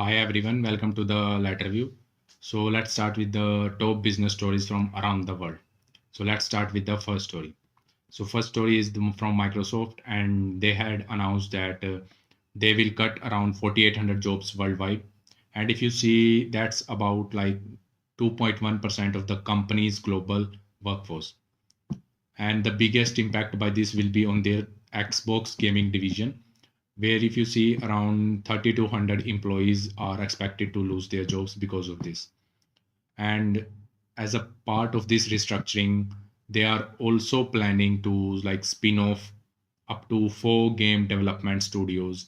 Hi everyone, welcome to the latter view. So let's start with the top business stories from around the world. So let's start with the first story. So first story is from Microsoft, and they had announced that they will cut around 4,800 jobs worldwide. And if you see, that's about like 2.1% of the company's global workforce. And the biggest impact by this will be on their Xbox gaming division, where if you see around 3,200 employees are expected to lose their jobs because of this. And as a part of this restructuring, they are also planning to like spin off up to 4 game development studios.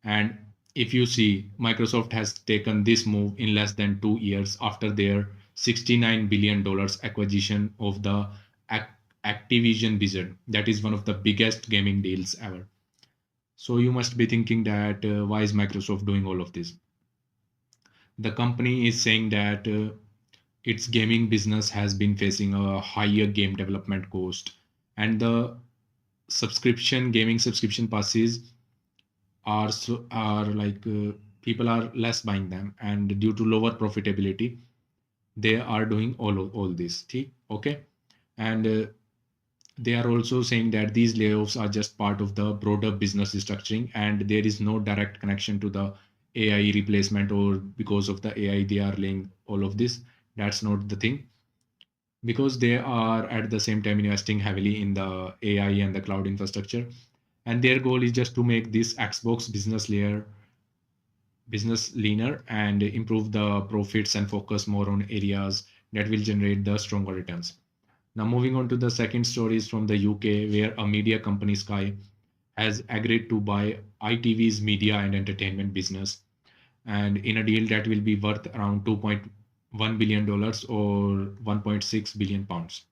And if you see, Microsoft has taken this move in less than 2 years after their $69 billion acquisition of the Activision Blizzard. That is one of the biggest gaming deals ever. So you must be thinking that why is Microsoft doing all of this? The company is saying that its gaming business has been facing a higher game development cost, and the subscription gaming subscription passes are like people are less buying them, and due to lower profitability, they are doing all this. Okay, and they are also saying that these layoffs are just part of the broader business restructuring, and there is no direct connection to the AI replacement, or because of the AI they are laying all of this. That's not the thing, because they are at the same time investing heavily in the AI and the cloud infrastructure, and their goal is just to make this Xbox business leaner and improve the profits and focus more on areas that will generate the stronger returns. Now, moving on to the second story is from the UK, where a media company, Sky, has agreed to buy ITV's media and entertainment business, and in a deal that will be worth around $2.1 billion or 1.6 billion pounds.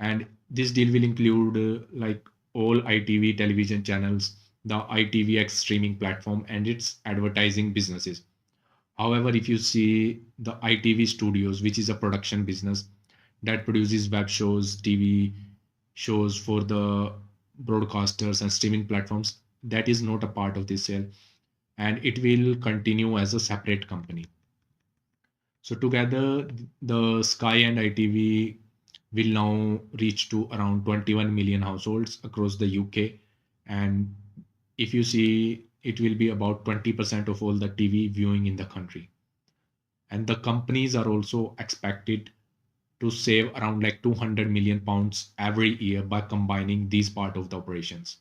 And this deal will include like all ITV television channels, the ITVX streaming platform, and its advertising businesses. However, if you see the ITV Studios, which is a production business that produces web shows, TV shows for the broadcasters and streaming platforms, that is not a part of this sale, and it will continue as a separate company. So together, the Sky and ITV will now reach to around 21 million households across the UK. And if you see, it will be about 20% of all the TV viewing in the country. And the companies are also expected to save around like 200 million pounds every year by combining these part of the operations.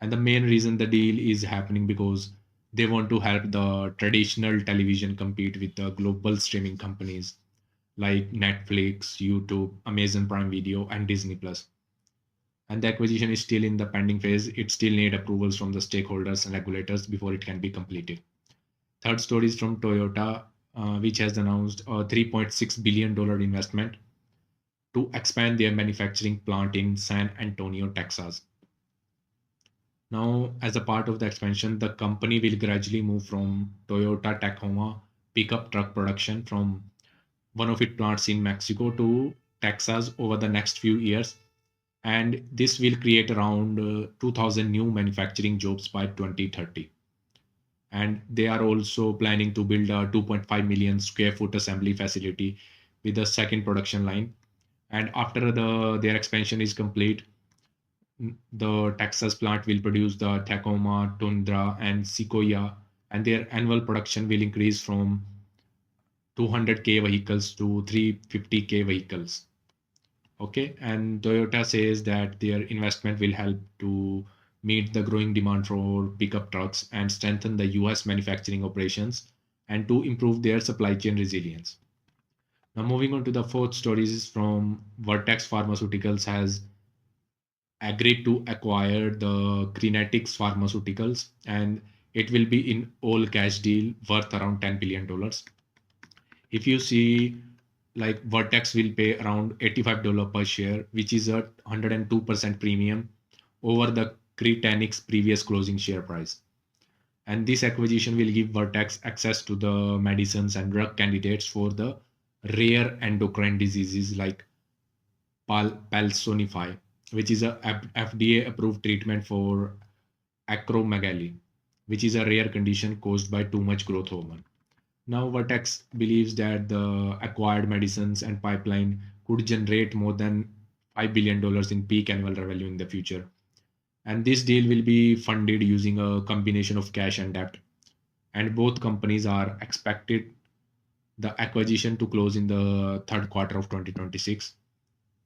And the main reason the deal is happening because they want to help the traditional television compete with the global streaming companies like Netflix, YouTube, Amazon Prime Video, and Disney Plus. And the acquisition is still in the pending phase. It still need approvals from the stakeholders and regulators before it can be completed. Third story is from Toyota, which has announced a $3.6 billion investment to expand their manufacturing plant in San Antonio, Texas. Now, as a part of the expansion, the company will gradually move from Toyota Tacoma pickup truck production from one of its plants in Mexico to Texas over the next few years. And this will create around 2,000 new manufacturing jobs by 2030. And they are also planning to build a 2.5 million square foot assembly facility with a second production line. And after their expansion is complete, the Texas plant will produce the Tacoma, Tundra, and Sequoia, and their annual production will increase from 200K vehicles to 350K vehicles. Okay, and Toyota says that their investment will help to meet the growing demand for pickup trucks and strengthen the US manufacturing operations and to improve their supply chain resilience. Now, moving on to the fourth stories is from Vertex Pharmaceuticals has agreed to acquire the Crinetics Pharmaceuticals, and it will be in all cash deal worth around $10 billion. If you see, like Vertex will pay around $85 per share, which is a 102% premium over the Crinetics previous closing share price. And this acquisition will give Vertex access to the medicines and drug candidates for the rare endocrine diseases like Palsonify, which is a FDA approved treatment for acromegaly. which is a rare condition caused by too much growth hormone. Now, Vertex believes that the acquired medicines and pipeline could generate more than $5 billion in peak annual revenue in the future. And this deal will be funded using a combination of cash and debt. And both companies are expected the acquisition to close in the third quarter of 2026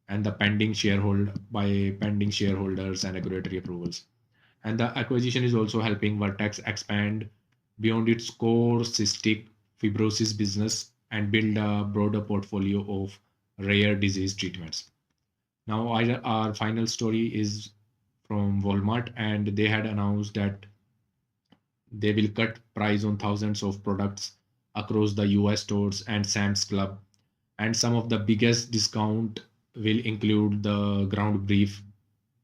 and the pending shareholders and regulatory approvals. And the acquisition is also helping Vertex expand beyond its core cystic fibrosis business and build a broader portfolio of rare disease treatments. Now, our final story is from Walmart, and they had announced that they will cut price on thousands of products across the US stores and Sam's Club. And some of the biggest discount will include the ground beef,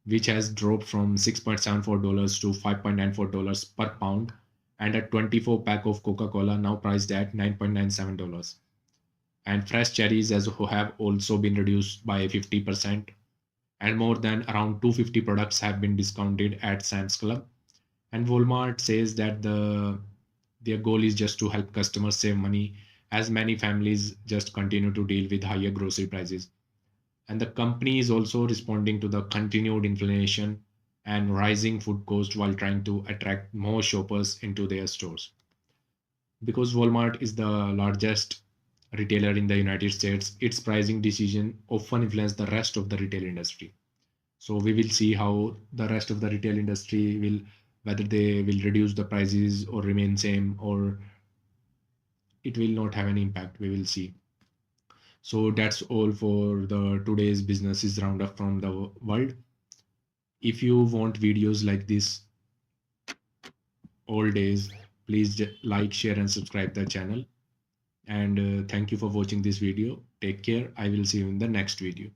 which has dropped from $6.74 to $5.94 per pound, and a 24 pack of Coca-Cola now priced at $9.97. And fresh cherries as who have also been reduced by 50%, and more than around 250 products have been discounted at Sam's Club. And Walmart says that their goal is just to help customers save money as many families just continue to deal with higher grocery prices. And the company is also responding to the continued inflation and rising food cost while trying to attract more shoppers into their stores. Because Walmart is the largest retailer in the United States, its pricing decision often influence the rest of the retail industry. So we will see how the rest of the retail industry will, whether they will reduce the prices or remain same, or it will not have any impact. We will see. So that's all for the today's businesses roundup from the world. If you want videos like this all days, please like, share, and subscribe the channel. And thank you for watching this video. Take care. I will see you in the next video.